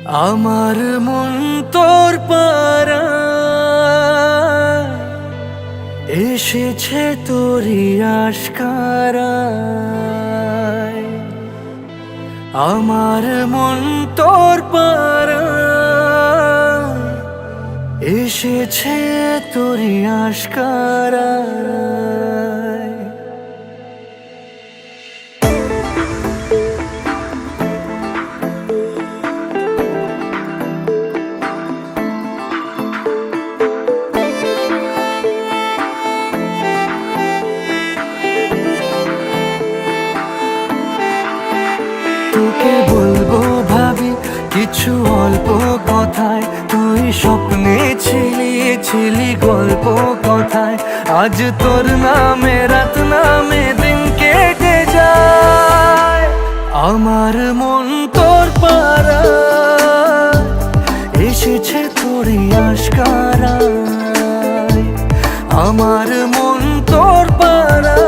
আমার মন তোর পারা এসেছে তোরি আশকারায়। আমার মন তোর পারা এসেছে তোরি আশকারায়। তোকে বলবো ভাবি কিছু অল্প কথায়, তুই স্বপ্নে ছিলি গল্প কথায়। আজ তোর নামে রাত নামে দিন কেটে যায়। আমার মন তোর পারা এসেছে তোরি আশকারায়। আমার মন তোর পারা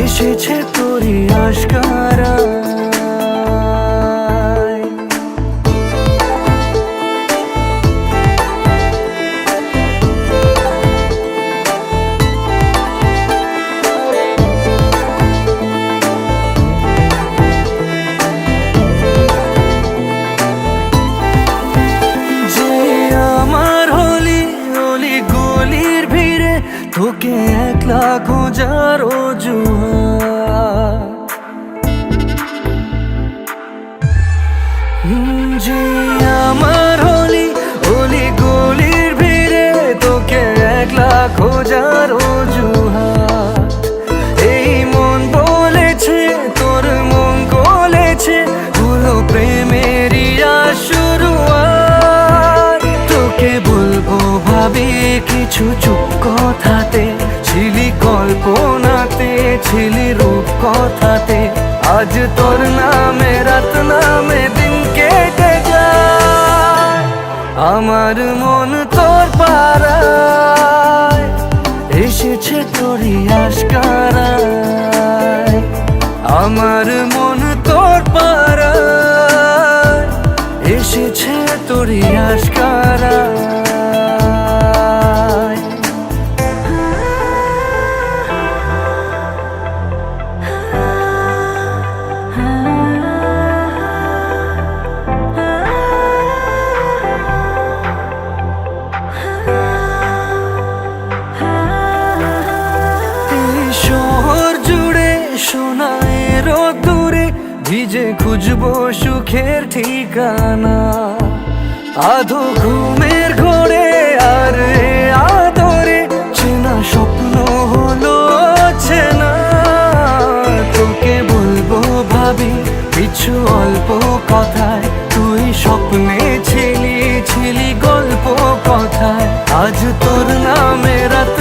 এসেছে তোরি আশকারায়। যে আমার হলি অলি গলির ভিড়ে তোকে একলা খোঁজার অজুহাত। যে আমার হলি অলি গলির ভিড়ে তোকে একলা খোঁজার অজুহাত। এই মন বলেছে তোর মন গলেছে, হলো প্রেমেরই শুরুয়াত। তোকে বলবো ভাবি কিছু চুপ কথাতে, ছিলি কল্পনাতে ছিলি রূপ কথাতে। আজ তোর নামে রাত নামে দিন কেটে যায়। আমার মন তোর পারায় এসেছে তোরি আশকারায়। আমার মন তোর পারায় এসেছে তোরি আশকারায়। শহর জুড়ে সোনার দূরে ভিজে খুঁজবো সুখের ঠিকানা। আধো ঘুমের ঘোরে আর আদরে চেনা স্বপ্ন হলো চেনা। তোকে বলবো ভাবি কিছু অল্প কথায়, তুই স্বপ্নে ছিলি গল্প কথায়। আজ তোর নামে রাত